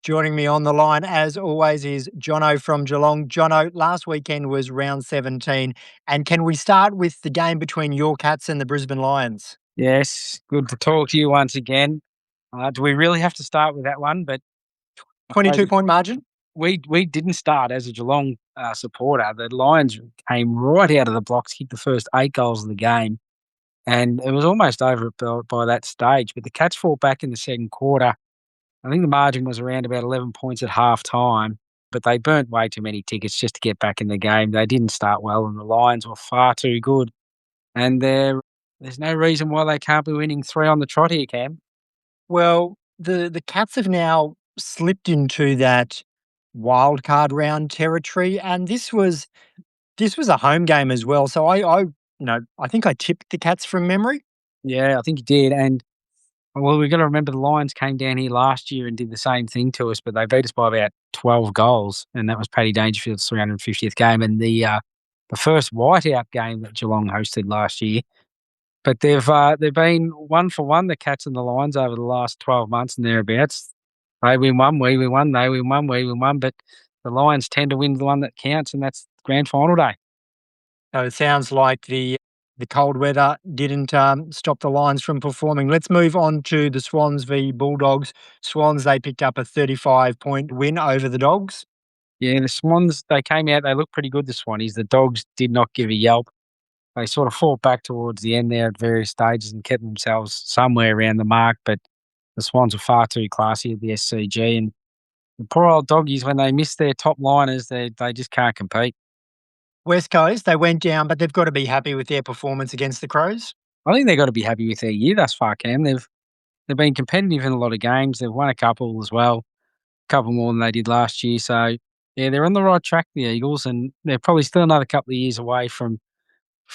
Joining me on the line, as always, is Jono from Geelong. Jono, last weekend was round 17. And can we start with the game between your Cats and the Brisbane Lions? Yes, good to talk to you once again. Do we really have to start with that one? But I suppose 22-point margin? we didn't start as a Geelong supporter. The Lions came right out of the blocks, kicked the first 8 goals of the game, and it was almost over by that stage. But the Cats fought back in the second quarter. I think the margin was around about 11 points at half time, but they burnt way too many tickets just to get back in the game. They didn't start well, and the Lions were far too good. And there's no reason why they can't be winning 3 on the trot here, Cam. Well, the Cats have now slipped into that wildcard round territory, and this was a home game as well. So I think I tipped the Cats from memory. Yeah, I think you did. And well, we've got to remember the Lions came down here last year and did the same thing to us, but they beat us by about 12 goals, and that was Paddy Dangerfield's 350th game and the first whiteout game that Geelong hosted last year. But they've been 1-for-1, the Cats and the Lions, over the last 12 months and thereabouts. They win one, we win one, they win one, we win one, but the Lions tend to win the one that counts, and that's grand final day. So it sounds like the cold weather didn't stop the Lions from performing. Let's move on to the Swans v Bulldogs. Swans, they picked up a 35-point win over the Dogs. Yeah, the Swans, they came out, they looked pretty good, the Swannies. The Dogs did not give a yelp. They sort of fought back towards the end there at various stages and kept themselves somewhere around the mark, but the Swans were far too classy at the SCG, and the poor old doggies, when they miss their top liners, they just can't compete. West Coast, they went down, but they've got to be happy with their performance against the Crows. I think they've got to be happy with their year thus far, Cam. They've been competitive in a lot of games. They've won a couple as well, a couple more than they did last year. So yeah, they're on the right track, the Eagles, and they're probably still another couple of years away from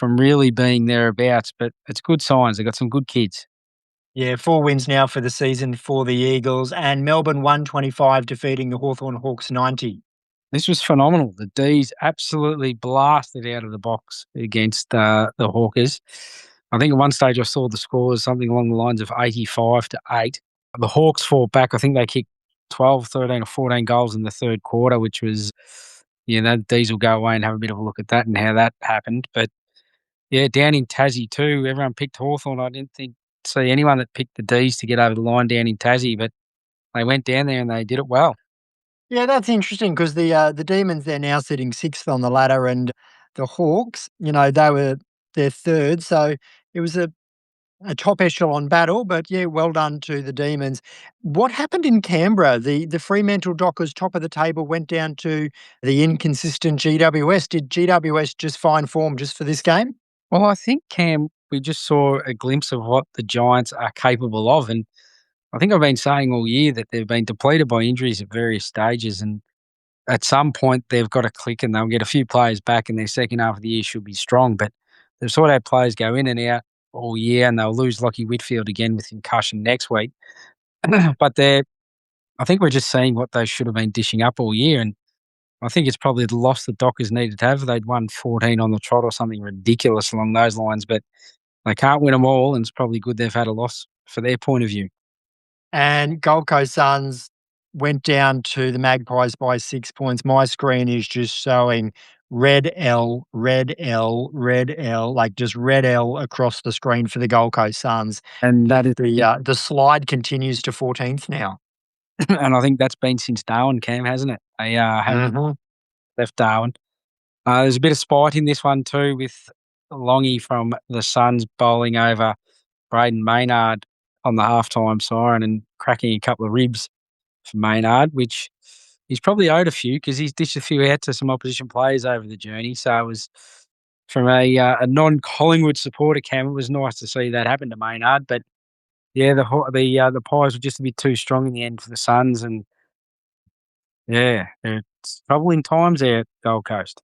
really being thereabouts. But it's good signs. They've got some good kids. Yeah, 4 wins now for the season for the Eagles, and Melbourne 125 defeating the Hawthorn Hawks 90. This was phenomenal. The D's absolutely blasted out of the box against the Hawkers. I think at one stage I saw the scores something along the lines of 85-8. The Hawks fought back. I think they kicked 12, 13 or 14 goals in the third quarter, which was, the D's will go away and have a bit of a look at that and how that happened. But yeah, down in Tassie too, everyone picked Hawthorn. I didn't see anyone that picked the D's to get over the line down in Tassie, but they went down there and they did it well. Yeah, that's interesting because the Demons, they're now sitting 6th on the ladder, and the Hawks, they're 3rd. So it was a top echelon battle, but yeah, well done to the Demons. What happened in Canberra? The Fremantle Dockers, top of the table, went down to the inconsistent GWS. Did GWS just find form just for this game? Well, I think, Cam, we just saw a glimpse of what the Giants are capable of. And I think I've been saying all year that they've been depleted by injuries at various stages. And at some point, they've got to click and they'll get a few players back, and their second half of the year should be strong. But they've sort of had players go in and out all year, and they'll lose Lockie Whitfield again with concussion next week. But I think we're just seeing what they should have been dishing up all year. And I think it's probably the loss the Dockers needed to have. They'd won 14 on the trot or something ridiculous along those lines, but they can't win them all, and it's probably good they've had a loss for their point of view. And Gold Coast Suns went down to the Magpies by 6 points. My screen is just showing red L, red L, red L, like just red L across the screen for the Gold Coast Suns. And that is, The slide continues to 14th now. and I think that's been since Darwin, Cam, hasn't it? They haven't left Darwin. There's a bit of spite in this one too, with Longy from the Suns bowling over Braden Maynard on the halftime siren and cracking a couple of ribs for Maynard, which he's probably owed a few because he's dished a few out to some opposition players over the journey. So it was, from a non-Collingwood supporter, Cam, it was nice to see that happen to Maynard. But yeah, the Pies were just a bit too strong in the end for the Suns, and yeah, it's troubling times there at Gold Coast.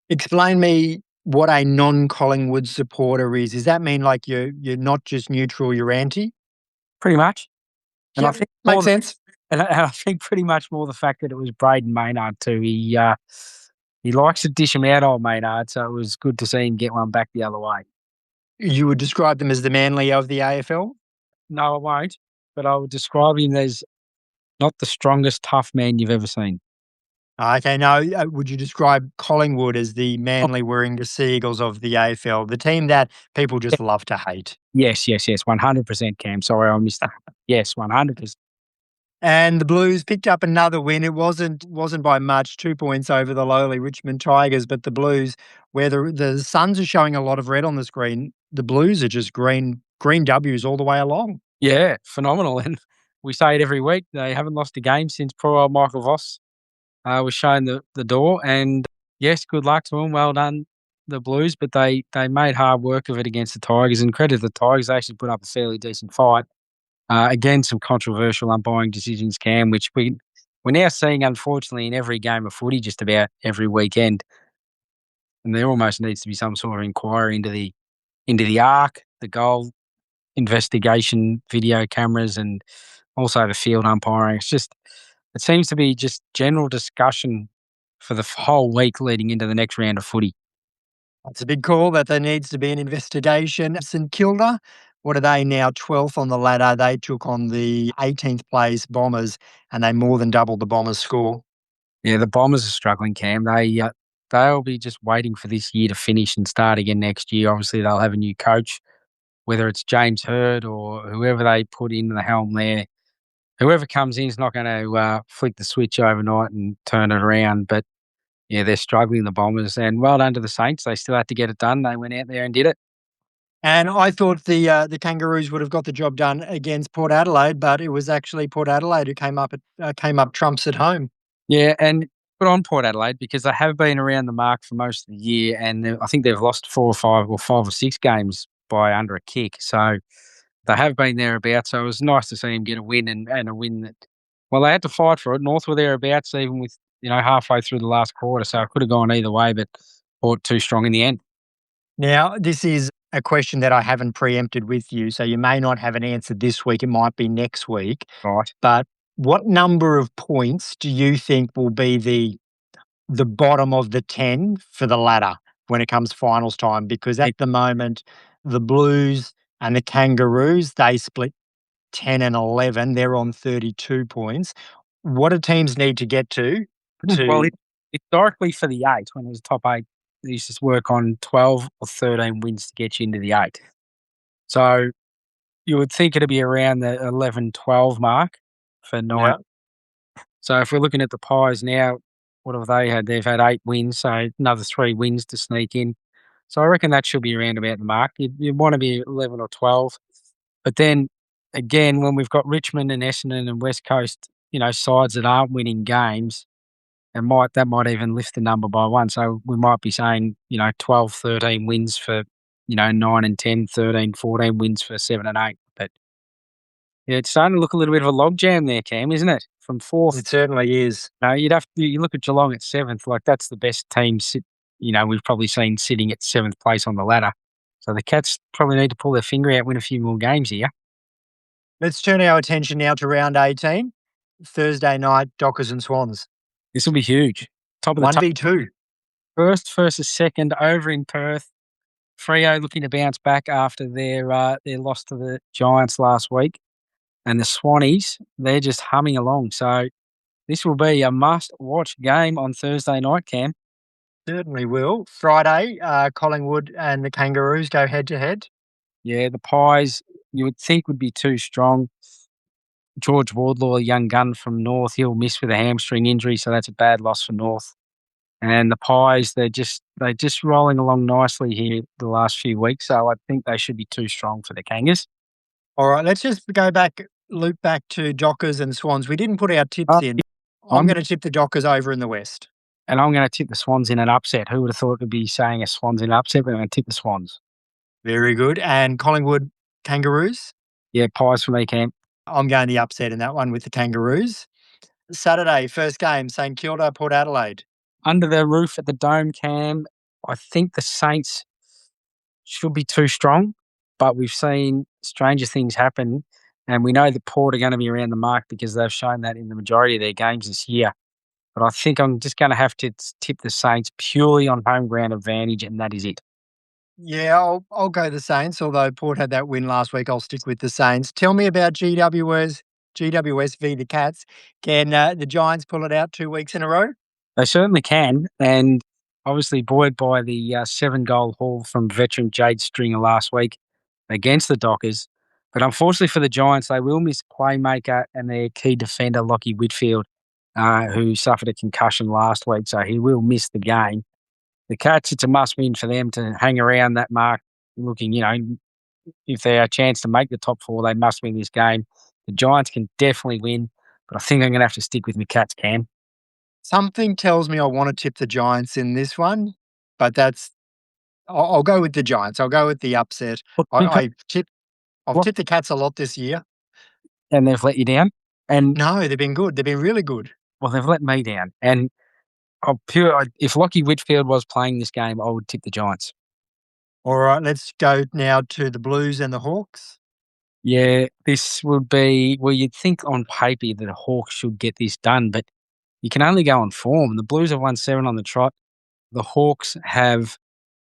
Explain me what a non-Collingwood supporter is. Does that mean like you're not just neutral, you're anti? Pretty much. And Yep, I think makes sense. and I think pretty much more the fact that it was Braden Maynard too. He likes to dish him out, old Maynard, so it was good to see him get one back the other way. You would describe them as the Manly of the AFL? No, I won't, but I would describe him as not the strongest, tough man you've ever seen. Okay, now, would you describe Collingwood as the Oh, Manly Warringah Seagulls of the AFL, the team that people yeah. just love to hate? Yes, 100%, Cam. Sorry, I missed that. Yes, 100%. And the Blues picked up another win. It wasn't by much, 2 points over the lowly Richmond Tigers, but the Blues, where the Suns are showing a lot of red on the screen, the Blues are just green W's all the way along. Yeah, phenomenal. And we say it every week. They haven't lost a game since poor old Michael Voss was shown the door. And yes, good luck to them. Well done, the Blues. But they made hard work of it against the Tigers. And credit to the Tigers, they actually put up a fairly decent fight. Again, some controversial umpiring decisions, Cam, which we're now seeing, unfortunately, in every game of footy, just about every weekend. And there almost needs to be some sort of inquiry into the arc, the goal investigation, video cameras, and also the field umpiring. It seems to be just general discussion for the whole week leading into the next round of footy. It's a big call that there needs to be an investigation. St Kilda, what are they now? 12th on the ladder. They took on the 18th place Bombers and they more than doubled the Bombers' score. Yeah, the Bombers are struggling, Cam. They'll be just waiting for this year to finish and start again next year. Obviously, they'll have a new coach, whether it's James Hird or whoever they put in the helm there. Whoever comes in is not going to flick the switch overnight and turn it around. But yeah, they're struggling, the Bombers. And well done to the Saints. They still had to get it done. They went out there and did it. And I thought the Kangaroos would have got the job done against Port Adelaide, but it was actually Port Adelaide who came up trumps at home. Yeah, and good on Port Adelaide because they have been around the mark for most of the year, and I think they've lost 5 or 6 games by under a kick. So they have been thereabouts. So it was nice to see them get a win and a win that, well, they had to fight for it. North were thereabouts even with, halfway through the last quarter. So it could have gone either way, but Port too strong in the end. Now, this is a question that I haven't preempted with you, so you may not have an answer this week. It might be next week. Right. But what number of points do you think will be the bottom of the 10 for the ladder when it comes finals time? Because at the moment, the Blues and the Kangaroos, they split 10 and 11. They're on 32 points. What do teams need to get to? Well, historically for the 8, when it was top 8, they used to work on 12 or 13 wins to get you into the 8. So you would think it'd be around the 11, 12 mark for 9. Yeah. So if we're looking at the Pies now, what have they had? They've had 8 wins, so another 3 wins to sneak in. So I reckon that should be around about the mark. You'd want to be 11 or 12. But then again, when we've got Richmond and Essendon and West Coast, sides that aren't winning games, that might even lift the number by 1. So we might be saying, 12, 13 wins for, 9 and 10, 13, 14 wins for 7 and 8. But yeah, it's starting to look a little bit of a logjam there, Cam, isn't it? From 4th. It certainly is. No, you look at Geelong at 7th, like that's the best team we've probably seen sitting at 7th place on the ladder. So the Cats probably need to pull their finger out, win a few more games here. Let's turn our attention now to round 18. Thursday night, Dockers and Swans. This will be huge. Top of the 1v2. First versus second over in Perth. Freo looking to bounce back after their loss to the Giants last week. And the Swannies, they're just humming along. So this will be a must-watch game on Thursday night, Cam. Certainly will. Friday, Collingwood and the Kangaroos go head-to-head. Yeah, the Pies, you would think would be too strong. George Wardlaw, a young gun from North, he'll miss with a hamstring injury, so that's a bad loss for North. And the Pies, they're just rolling along nicely here the last few weeks, so I think they should be too strong for the Kangas. All right, let's just loop back to Dockers and Swans. We didn't put our tips in. I'm going to tip the Dockers over in the West. And I'm going to tip the Swans in an upset. Who would have thought we'd be saying a Swans in an upset, but I'm going to tip the Swans. Very good. And Collingwood Kangaroos? Yeah, Pies for me, Cam. I'm going the upset in that one with the Kangaroos. Saturday, first game, St Kilda, Port Adelaide. Under the roof at the Dome, Cam, I think the Saints should be too strong, but we've seen stranger things happen, and we know that Port are going to be around the mark because they've shown that in the majority of their games this year. But I think I'm just going to have to tip the Saints purely on home ground advantage, and that is it. Yeah, I'll go the Saints. Although Port had that win last week, I'll stick with the Saints. Tell me about GWS GWS v the Cats. Can the Giants pull it out 2 weeks in a row? They certainly can, and obviously buoyed by the 7-goal haul from veteran Jade Stringer last week against the Dockers. But unfortunately for the Giants, they will miss playmaker and their key defender, Lockie Whitfield, who suffered a concussion last week, so he will miss the game. The Cats, it's a must-win for them to hang around that mark, looking, if they're a chance to make the top four, they must win this game. The Giants can definitely win, but I think I'm going to have to stick with my Cats, Cam. Something tells me I want to tip the Giants in this one, but I'll go with the Giants. I'll go with the upset. I've tipped the Cats a lot this year. And they've let you down? And no, they've been good. They've been really good. Well, they've let me down. And if Lockie Whitfield was playing this game, I would tip the Giants. All right, let's go now to the Blues and the Hawks. Yeah, this would be, well, you'd think on paper that the Hawks should get this done, but you can only go on form. The Blues have won 7 on the trot. The Hawks have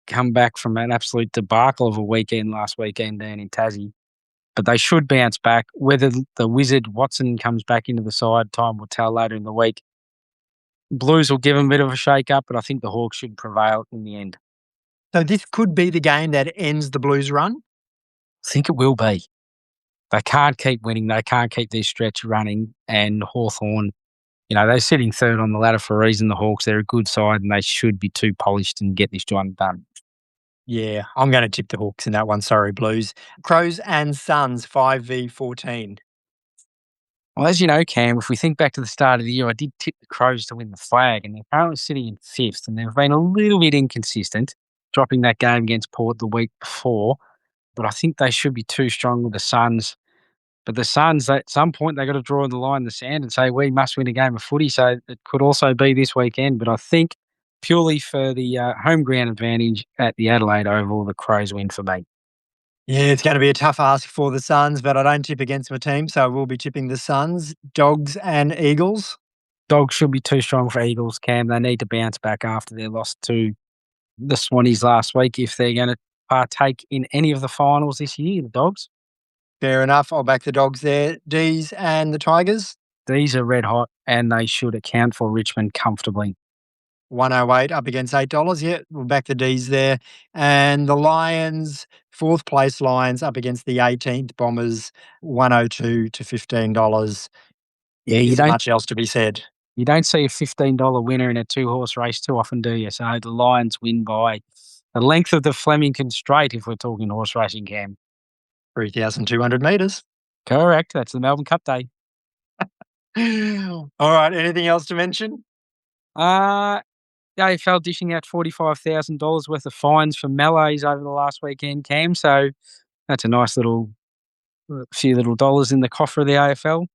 come back from an absolute debacle of a weekend last weekend down in Tassie, but they should bounce back. Whether the wizard Watson comes back into the side, time will tell later in the week. Blues will give them a bit of a shake-up, but I think the Hawks should prevail in the end. So this could be the game that ends the Blues run? I think it will be. They can't keep winning. They can't keep this stretch running. And Hawthorn, they're sitting third on the ladder for a reason, the Hawks. They're a good side and they should be too polished and get this job done. Yeah, I'm going to tip the Hawks in that one. Sorry, Blues. Crows and Suns, 5v14. Well, as you know, Cam, if we think back to the start of the year, I did tip the Crows to win the flag, and they're currently sitting in 5th, and they've been a little bit inconsistent, dropping that game against Port the week before. But I think they should be too strong with the Suns. But the Suns, at some point, they got to draw the line in the sand and say, we must win a game of footy. So it could also be this weekend. But I think purely for the home ground advantage at the Adelaide Oval, the Crows win for me. Yeah, it's going to be a tough ask for the Suns, but I don't tip against my team, so I will be tipping the Suns. Dogs and Eagles? Dogs should be too strong for Eagles, Cam. They need to bounce back after their loss to the Swannies last week if they're going to partake in any of the finals this year, the Dogs. Fair enough. I'll back the Dogs there. D's and the Tigers? These are red hot, and they should account for Richmond comfortably. 108 up against $8. Yeah, we'll back the D's there. And the Lions, 4th place Lions up against the 18th Bombers, 102 to $15. Yeah, you don't much else to be said. You don't see a $15 winner in a 2-horse race too often, do you? So the Lions win by the length of the Flemington Straight, if we're talking horse racing, Cam. 3,200 metres. Correct. That's the Melbourne Cup Day. All right. Anything else to mention? The AFL dishing out $45,000 worth of fines for melees over the last weekend, Cam. So that's a nice few little dollars in the coffer of the AFL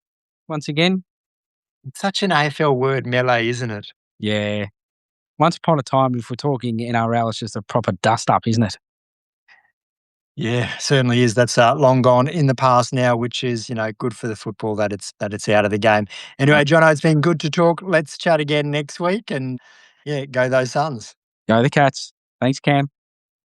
once again. It's such an AFL word, melee, isn't it? Yeah. Once upon a time, if we're talking NRL, it's just a proper dust-up, isn't it? Yeah, certainly is. That's long gone in the past now, which is, good for the football that it's out of the game. Anyway, Jono, it's been good to talk. Let's chat again next week and, yeah, go those Suns. Go the Cats. Thanks, Cam.